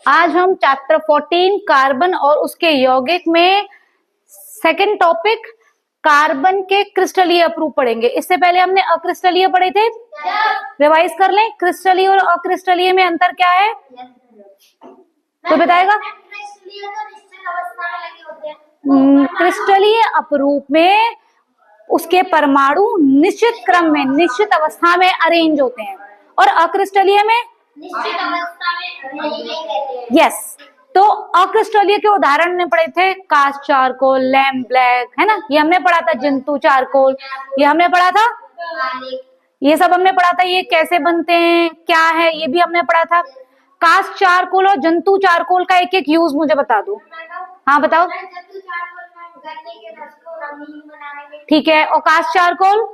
आज हम chapter 14 carbon और उसके यौगिक में सेकंड टॉपिक कार्बन के क्रिस्टलीय अप्रूप पढ़ेंगे। इससे पहले हमने अक्रिस्टलीय पढ़े थे, रिवाइज कर लें। क्रिस्टलीय और अक्रिस्टलीय में अंतर क्या है, तो बताएगा। क्रिस्टलीय अपरूप में उसके परमाणु निश्चित क्रम में, निश्चित अवस्था में अरेंज होते हैं, और अक्रिस्टलीय में निश्चित अवस्था में अरेंज। यस, तो अक्रिस्टलीय के उदाहरण ने पढ़े थे कास्ट चारकोल, लैम्प ब्लैक, है ना, ये हमने पढ़ा था। जंतु चारकोल ये हमने पढ़ा था, ये सब हमने पढ़ा था। ये कैसे बनते हैं, क्या है, ये भी हमने पढ़ा था। कास्ट चारकोल और जंतु चारकोल का एक एक यूज मुझे बता दो। हाँ बताओ। ठीक है, और कास्ट चारकोल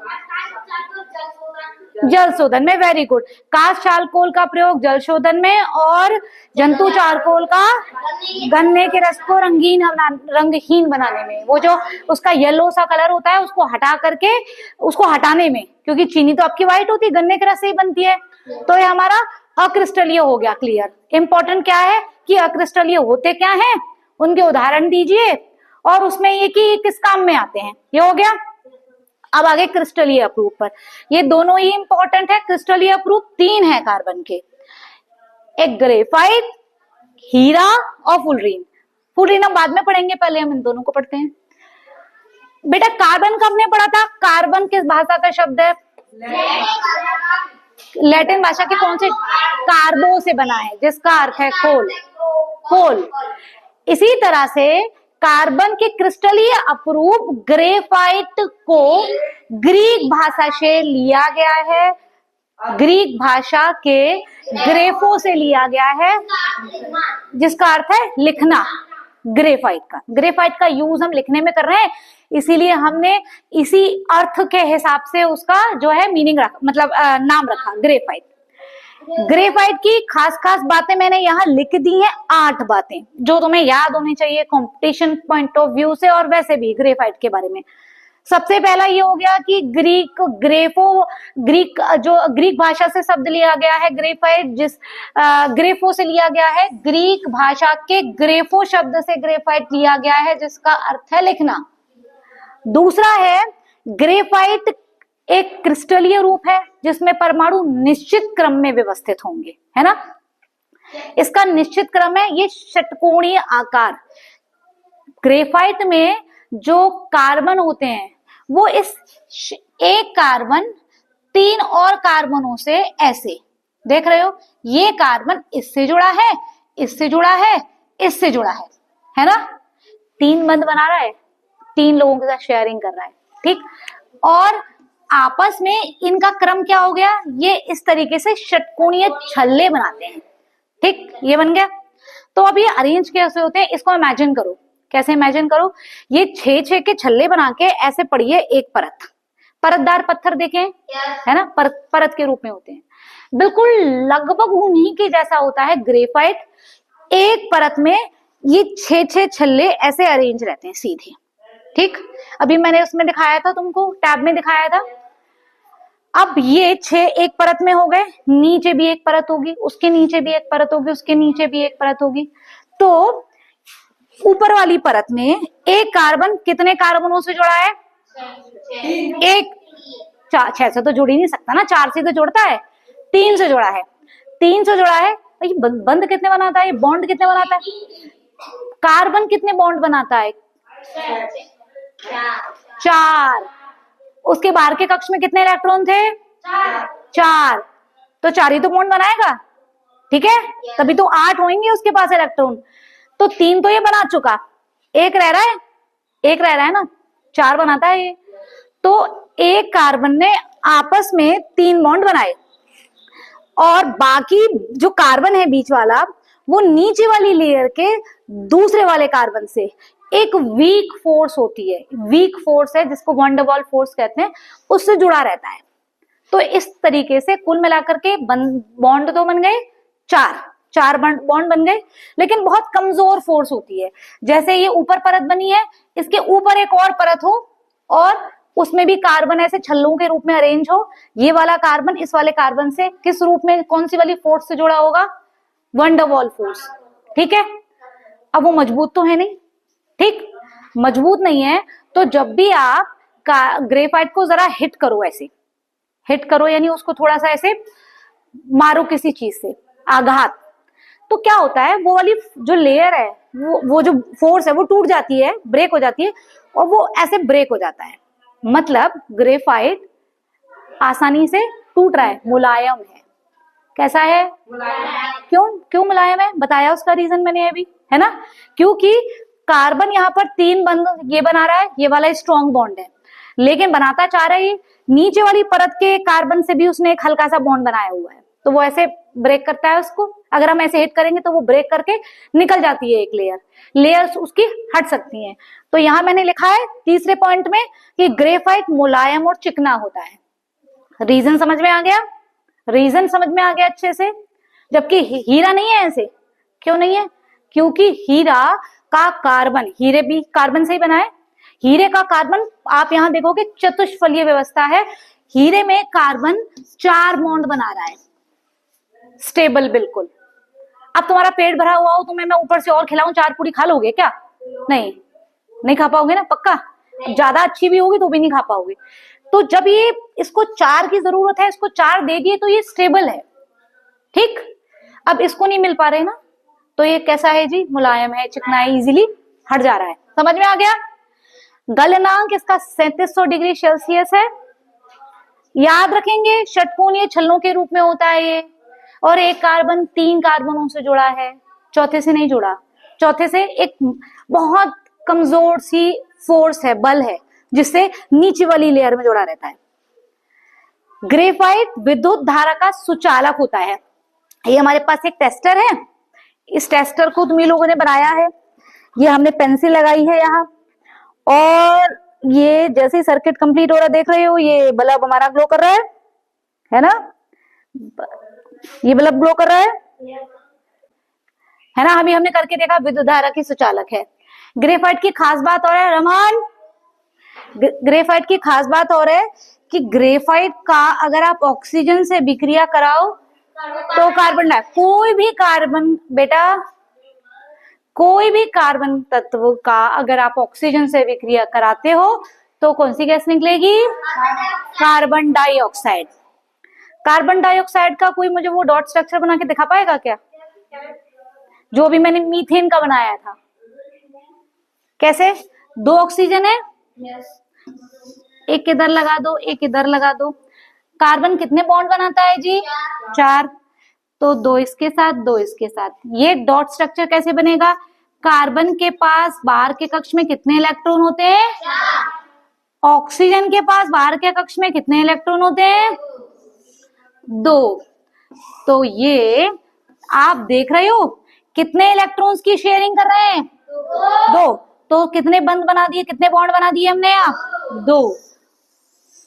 जल शोधन में। Very good. कास्ट चारकोल का प्रयोग जल शोधन में, और जंतु चारकोल का गन्ने के रस को रंगहीन बनाने में। वो जो उसका येलो सा कलर होता है उसको हटा करके उसको हटाने में, क्योंकि चीनी तो आपकी व्हाइट होती है, गन्ने के रस से ही बनती है। तो ये हमारा अक्रिस्टलीय हो गया। क्लियर। इंपॉर्टेंट क्या है कि अक्रिस्टलीय होते क्या हैं, उनके उदाहरण दीजिए, और उसमें ये कि किस काम में आते हैं, ये हो गया। अब आगे क्रिस्टलीय अप्रूप पर। ये दोनों ही इंपॉर्टेंट है। क्रिस्टलीय अप्रूप 3 है कार्बन के, एक ग्रेफाइट, हीरा और फुलरीन। फुलरीन हम बाद में पढ़ेंगे, पहले हम इन दोनों को पढ़ते हैं। बेटा कार्बन का हमने पढ़ा था। कार्बन किस भाषा का शब्द है, लैटिन भाषा के कौन से, कार्बो से बना है, जिसका अर्थ है खोल, खोल। इसी तरह से कार्बन के क्रिस्टलीय अपरूप ग्रेफाइट को ग्रीक भाषा से लिया गया है, ग्रीक भाषा के ग्रेफो से लिया गया है, जिसका अर्थ है लिखना। ग्रेफाइट का यूज हम लिखने में कर रहे हैं, इसीलिए हमने इसी अर्थ के हिसाब से उसका जो है मीनिंग रखा, मतलब नाम रखा ग्रेफाइट। ग्रेफाइट की खास खास बातें मैंने यहाँ लिख दी हैं, 8 बातें जो तुम्हें याद होनी चाहिए कंपटीशन पॉइंट ऑफ व्यू से, और वैसे भी ग्रेफाइट के बारे में। सबसे पहला ये हो गया कि ग्रीक भाषा से शब्द लिया गया है ग्रेफाइट, जिस ग्रेफो से लिया गया है, ग्रीक भाषा के ग्रेफो शब्द से ग्रेफाइट लिया गया है, जिसका अर्थ है लिखना। दूसरा है ग्रेफाइट एक क्रिस्टलीय रूप है जिसमें परमाणु निश्चित क्रम में व्यवस्थित होंगे, है ना। इसका निश्चित क्रम है ये षटकोणीय आकार। ग्रेफाइट में जो कार्बन होते हैं वो इस एक कार्बन 3 और कार्बनों से ऐसे, देख रहे हो, ये कार्बन इससे जुड़ा है, इससे जुड़ा है, इससे जुड़ा है ना। 3 बंध बना रहा है, 3 लोगों के साथ शेयरिंग कर रहा है, ठीक। और आपस में इनका क्रम क्या हो गया, ये इस तरीके से षटकोणीय छल्ले बनाते हैं, ठीक, ये बन गया। तो अब ये अरेंज कैसे होते हैं, इसको इमेजिन करो। कैसे इमेजिन करो, ये 6 के छल्ले बना के ऐसे पड़ी है एक परतदार पत्थर देखें, है ना, परत के रूप में होते हैं। बिल्कुल लगभग उन्हीं के जैसा होता है ग्रेफाइट। एक परत में ये 6 छल्ले ऐसे अरेंज रहते हैं सीधे, ठीक। अभी मैंने उसमें दिखाया था तुमको, टैब में दिखाया था। अब ये 6 एक परत में हो गए, नीचे भी एक परत होगी, उसके नीचे भी एक परत होगी, उसके नीचे भी एक परत होगी। तो ऊपर वाली परत में एक कार्बन कितने कार्बनों से जुड़ा है, 6 से तो जुड़ ही नहीं सकता ना, 4 से तो जुड़ता है, 3 से जुड़ा है, 3 से जुड़ा है। बंध कितने बनाता है, बॉन्ड कितने बनाता है, कार्बन कितने बॉन्ड बनाता है, 4। उसके बाहर के कक्ष में कितने इलेक्ट्रॉन थे, 4। तो 4 ही तो बॉन्ड बनाएगा, ठीक है, तभी तो 8 होंगे उसके पास इलेक्ट्रॉन। तो 3 तो ये बना चुका, एक रह रहा है ना, 4 बनाता है ये। तो एक कार्बन ने आपस में 3 बॉन्ड बनाए, और बाकी जो कार्बन है बीच वाला, वो नीचे वाली लेयर के दूसरे वाले कार्बन से एक वीक फोर्स होती है, वीक फोर्स है जिसको वैन डर वाल फोर्स कहते हैं, उससे जुड़ा रहता है। तो इस तरीके से कुल मिलाकर के बॉन्ड तो बन गए 4 बॉन्ड बन गए, लेकिन बहुत कमजोर फोर्स होती है। जैसे ये ऊपर परत बनी है, इसके ऊपर एक और परत हो और उसमें भी कार्बन ऐसे छल्लों के रूप में अरेंज हो, ये वाला कार्बन इस वाले कार्बन से किस रूप में, कौन सी वाली फोर्स से जुड़ा होगा, वैन डर वाल फोर्स, ठीक है। अब वो मजबूत तो है नहीं, ठीक, मजबूत नहीं है, तो जब भी आप ग्रेफाइट को जरा हिट करो, ऐसे हिट करो, यानी उसको थोड़ा सा ऐसे मारो किसी चीज से, आघात, तो क्या होता है, वो वाली जो लेयर है, वो जो फोर्स है वो टूट जाती है, ब्रेक हो जाती है, और वो ऐसे ब्रेक हो जाता है। मतलब ग्रेफाइट आसानी से टूट रहा है, मुलायम है। कैसा है? क्यों क्यों मुलायम है? बताया उसका रीजन मैंने अभी, है ना, क्योंकि कार्बन यहाँ पर 3 बंध ये बना रहा है, ये वाला स्ट्रॉन्ग बॉन्ड है, लेकिन बनाता चाह रहा है नीचे वाली परत के कार्बन से भी उसने एक हल्का सा बॉन्ड बनाया हुआ है, तो वो ऐसे ब्रेक करता है उसको। अगर हम ऐसे हिट करेंगे तो वो ब्रेक करके निकल जाती है, एक लेयर उसकी हट सकती है। तो यहां मैंने लिखा है तीसरे पॉइंट में कि ग्रेफाइट मुलायम और चिकना होता है। रीजन समझ में आ गया? रीजन समझ में आ गया अच्छे से? जबकि हीरा नहीं है ऐसे। क्यों नहीं है? क्योंकि हीरा का कार्बन, हीरे भी कार्बन से ही बना है, हीरे का कार्बन आप यहां देखोगे चतुष्फलीय व्यवस्था है, हीरे में कार्बन 4 बॉन्ड बना रहा है, स्टेबल बिल्कुल। अब तुम्हारा पेट भरा हुआ हो, तुम्हें मैं ऊपर से और खिलाऊं, 4 पूरी खा लोगे क्या? नहीं खा पाओगे ना, पक्का। ज्यादा अच्छी भी होगी तो भी नहीं खा पाओगे। तो जब ये इसको 4 की जरूरत है, इसको 4 देगी, तो ये स्टेबल है, ठीक। अब इसको नहीं मिल पा रहे ना, तो ये कैसा है जी? मुलायम है, चिकना है, इजीली हट जा रहा है। समझ में आ गया? गलनांक इसका 3700 डिग्री सेल्सियस है। याद रखेंगे, षटकोणीय छल्लों के रूप में होता है ये, और एक कार्बन 3 कार्बनों से जुड़ा है, चौथे से नहीं जुड़ा। चौथे से एक बहुत कमजोर सी फोर्स है, बल है, जिससे नीचे वाली लेयर में जुड़ा रहता है। ग्रेफाइट विद्युत धारा का सुचालक होता है। ये हमारे पास एक टेस्टर है, इस टेस्टर को तुम लोगों ने बनाया है, ये हमने पेंसिल लगाई है यहाँ, और ये जैसे सर्किट कंप्लीट हो रहा है, देख रहे हो, ये बल्ब हमारा ग्लो कर रहा है ना, ये बल्ब ग्लो कर रहा है ना, हमने करके देखा, विद्युत धारा की सुचालक है। ग्रेफाइट की खास बात और है रमन, ग्रेफाइट की खास बात और है कि ग्रेफाइट का अगर आप ऑक्सीजन से विक्रिया कराओ तो कार्बन कोई भी कार्बन, बेटा कोई भी कार्बन तत्व का अगर आप ऑक्सीजन से विक्रिया कराते हो तो कौन सी गैस निकलेगी? Carbon dioxide. कार्बन डाइऑक्साइड का कोई मुझे वो डॉट स्ट्रक्चर बना के दिखा पाएगा क्या? जो भी मैंने मीथेन का बनाया था, कैसे? 2 ऑक्सीजन है, एक इधर लगा दो, एक इधर लगा दो। कार्बन कितने बॉन्ड बनाता है जी? 4, तो 2 इसके साथ, 2 इसके साथ। ये डॉट स्ट्रक्चर कैसे बनेगा? कार्बन के पास बाहर के कक्ष में कितने इलेक्ट्रॉन होते हैं? ऑक्सीजन के पास बाहर के कक्ष में कितने इलेक्ट्रॉन होते हैं? 2। तो ये आप देख रहे हो कितने इलेक्ट्रॉन्स की शेयरिंग कर रहे हैं? 2। तो कितने बंद बना दिए, कितने बॉन्ड बना दिए हमने यहाँ? 2।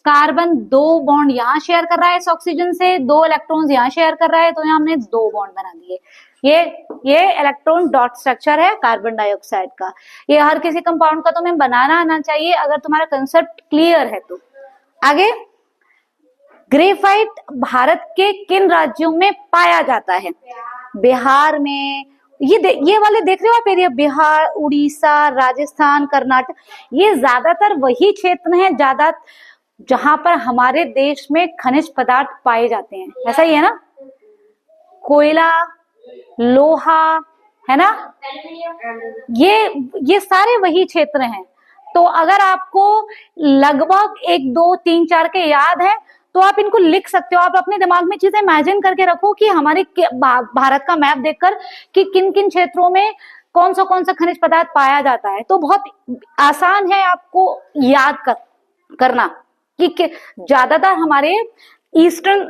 कार्बन 2 बॉन्ड यहाँ शेयर कर रहा है इस ऑक्सीजन से, 2 इलेक्ट्रॉन्स यहाँ शेयर कर रहा है, तो यहाँ हमने 2 बॉन्ड बना दिए। ये इलेक्ट्रॉन डॉट स्ट्रक्चर है कार्बन डाइऑक्साइड का। ये हर किसी कंपाउंड का तुम्हें बनाना आना चाहिए, अगर तुम्हारा कंसेप्ट क्लियर है तो। आगे, ग्रेफाइट भारत के किन राज्यों में पाया जाता है? बिहार में, ये वाले देख रहे हो आप एरिया, बिहार, उड़ीसा, राजस्थान, कर्नाटक, ये ज्यादातर वही क्षेत्र हैं ज्यादा जहां पर हमारे देश में खनिज पदार्थ पाए जाते हैं। ऐसा ही है ना? कोयला, लोहा, है ना, ये सारे वही क्षेत्र हैं। तो अगर आपको लगभग 1, 2, 3, 4 के याद है तो आप इनको लिख सकते हो। आप अपने दिमाग में चीजें इमेजिन करके रखो कि हमारे भारत का मैप देखकर कि किन किन क्षेत्रों में कौन सा खनिज पदार्थ पाया जाता है। तो बहुत आसान है आपको याद करना कि ज्यादातर हमारे ईस्टर्न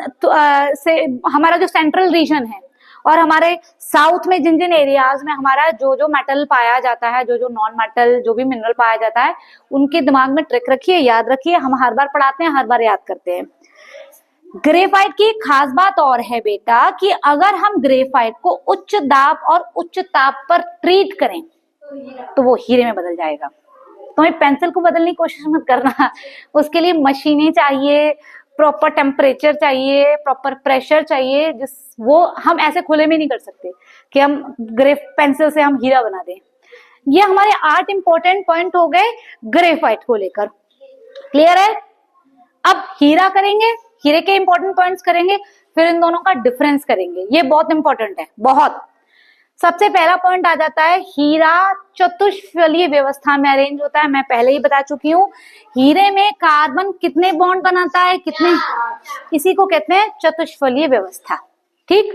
से, हमारा जो सेंट्रल रीजन है और हमारे साउथ में जिन जिन एरियाज में हमारा जो मेटल पाया जाता है, जो नॉन मेटल, जो भी मिनरल पाया जाता है, उनके दिमाग में ट्रिक रखिए, याद रखिए। हम हर बार पढ़ाते हैं, हर बार याद करते हैं। ग्रेफाइट की खास बात और है बेटा कि अगर हम ग्रेफाइट को उच्च दाब और उच्च ताप पर ट्रीट करें तो वो हीरे में बदल जाएगा। तुम्हें पेंसिल को बदलने की कोशिश मत करना, उसके लिए मशीनें चाहिए, प्रॉपर टेम्परेचर चाहिए, प्रॉपर प्रेशर चाहिए, वो हम ऐसे खुले में नहीं कर सकते कि हम ग्रेफ पेंसिल से हम हीरा बना दें। ये हमारे 8 इंपॉर्टेंट पॉइंट हो गए ग्रेफाइट को लेकर। क्लियर है? अब हीरा करेंगे, हीरे के इंपॉर्टेंट पॉइंट्स करेंगे, फिर इन दोनों का डिफरेंस करेंगे। ये बहुत इंपॉर्टेंट है, बहुत। सबसे पहला पॉइंट आ जाता है, हीरा चतुष्फलीय व्यवस्था में अरेंज होता है। मैं पहले ही बता चुकी हूँ, हीरे में कार्बन कितने बॉन्ड बनाता है, कितने, इसी को कहते हैं चतुष्फलीय व्यवस्था। ठीक।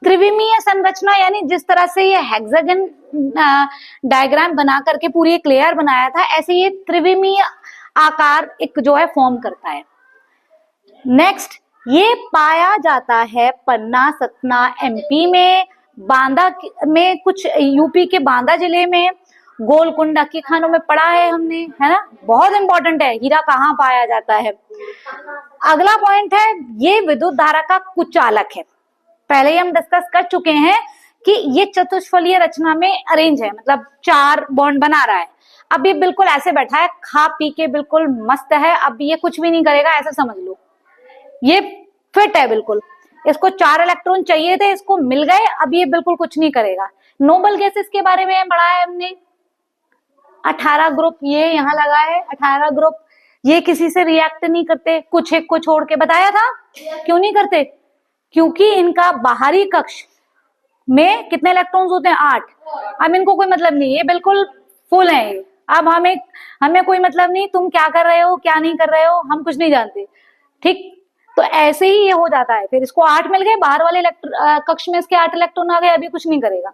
त्रिविमीय संरचना, यानी जिस तरह से ये हेक्सागन डायग्राम बना करके पूरी एक लेयर बनाया था, ऐसे ये त्रिविमीय आकार एक जो है फॉर्म करता है। नेक्स्ट, ये पाया जाता है पन्ना, सतना एमपी में, बांदा में, कुछ यूपी के बांदा जिले में, गोलकुंडा की खानों में पढ़ा है हमने, है ना। बहुत इंपॉर्टेंट है हीरा कहाँ पाया जाता है। अगला पॉइंट है, ये विद्युत धारा का कुचालक है। पहले ही हम डिस्कस कर चुके हैं कि ये चतुष्फलीय रचना में अरेंज है, मतलब 4 बॉन्ड बना रहा है। अब ये बिल्कुल ऐसे बैठा है, खा पी के बिल्कुल मस्त है, अब ये कुछ भी नहीं करेगा, ऐसा समझ लो। ये फिट है बिल्कुल, इसको 4 इलेक्ट्रॉन चाहिए थे, इसको मिल गए, अब ये बिल्कुल कुछ नहीं करेगा। नोबल गैसेस के बारे में पढ़ा है हमने, 18 ग्रुप ये यहाँ लगा है, 18 ग्रुप, ये किसी से रिएक्ट नहीं करते, कुछ एक को छोड़ के। बताया था क्यों नहीं करते? क्योंकि इनका बाहरी कक्ष में कितने इलेक्ट्रॉन्स होते हैं? 8। अब इनको कोई मतलब नहीं, ये बिल्कुल फुल है। अब हमें कोई मतलब नहीं तुम क्या कर रहे हो, क्या नहीं कर रहे हो, हम कुछ नहीं जानते। ठीक, तो ऐसे ही ये हो जाता है। फिर इसको 8 मिल गए, बाहर वाले कक्ष में इसके 8 इलेक्ट्रॉन आ गए, अभी कुछ नहीं करेगा।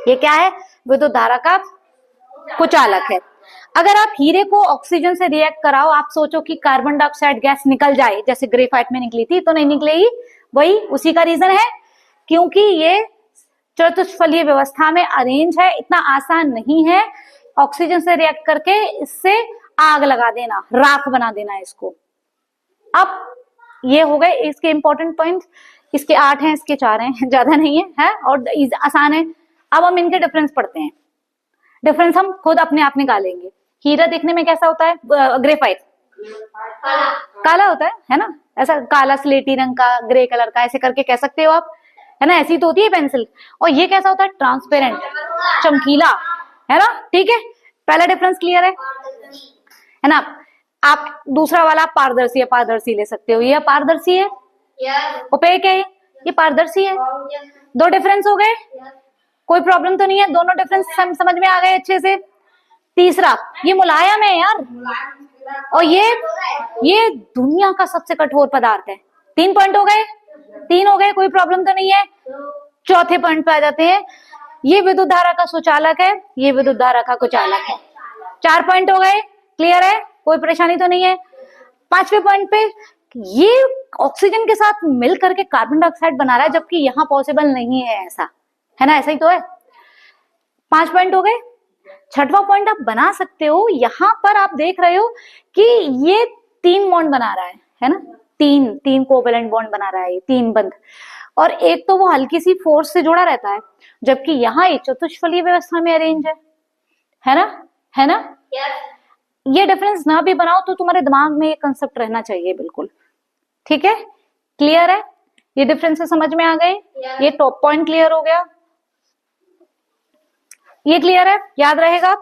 ये क्या है? विद्युत धारा का कुचालक है। अगर आप हीरे को ऑक्सीजन से रिएक्ट कराओ, आप सोचो कि कार्बन डाइऑक्साइड गैस निकल जाए जैसे ग्रेफाइट में निकली थी, तो नहीं निकलेगी। वही उसी का रीजन है, क्योंकि ये चतुष्फलीय व्यवस्था में अरेंज है, इतना आसान नहीं है ऑक्सीजन से रिएक्ट करके इससे आग लगा देना, राख बना देना इसको। अब ये हो गए इसके इंपॉर्टेंट पॉइंट्स। इसके 8 हैं, इसके 4 हैं, ज्यादा नहीं है और आसान है। अब हम इनके डिफरेंस पढ़ते हैं। डिफरेंस हम खुद अपने आप निकालेंगे। हीरा देखने में कैसा होता है? ग्रेफाइट काला होता है ना, ऐसा काला स्लेटी रंग का, ग्रे कलर का, ऐसे करके कह सकते हो आप, है ना। ऐसी तो होती है पेंसिल। और ये कैसा होता है? ट्रांसपेरेंट, चमकीला, है ना। ठीक है, पहला डिफरेंस क्लियर है ना। आप दूसरा वाला पारदर्शी है, पारदर्शी ले सकते हो। ये पारदर्शी है, ओपेक है, ये पारदर्शी है। 2 डिफरेंस हो गए, कोई प्रॉब्लम तो नहीं है, दोनों डिफरेंस समझ में आ गए अच्छे से। तीसरा, ये मुलायम है यार, और ये दुनिया का सबसे कठोर पदार्थ है। 3 पॉइंट हो गए, 3 हो गए, कोई प्रॉब्लम तो नहीं है। चौथे पॉइंट पे आ जाते हैं, ये विद्युत धारा का सुचालक है, ये विद्युत धारा का कुचालक है। 4 पॉइंट हो गए, क्लियर है, कोई परेशानी तो नहीं है। 5वें पॉइंट पे, ये ऑक्सीजन के साथ मिल करके कार्बन डाइऑक्साइड बना रहा है, जबकि यहाँ पॉसिबल नहीं है ऐसा, है ना। ऐसा ही तो है। 5 पॉइंट हो गए। 6वां पॉइंट आप बना सकते हो, यहां पर आप देख रहे हो कि ये 3 बॉन्ड बना रहा है ना। 3 कोवेलेंट बॉन्ड बना रहा है, ये 3 बंध, और एक तो वो हल्की सी फोर्स से जुड़ा रहता है, जबकि यहाँ ये चतुष्फलीय व्यवस्था में अरेंज है ना। ये डिफरेंस ना भी बनाओ तो तुम्हारे दिमाग में ये कंसेप्ट रहना चाहिए बिल्कुल। ठीक है, क्लियर है, ये डिफरेंसेस समझ में आ गए। ये टॉप पॉइंट क्लियर हो गया, ये क्लियर है, याद रहेगा।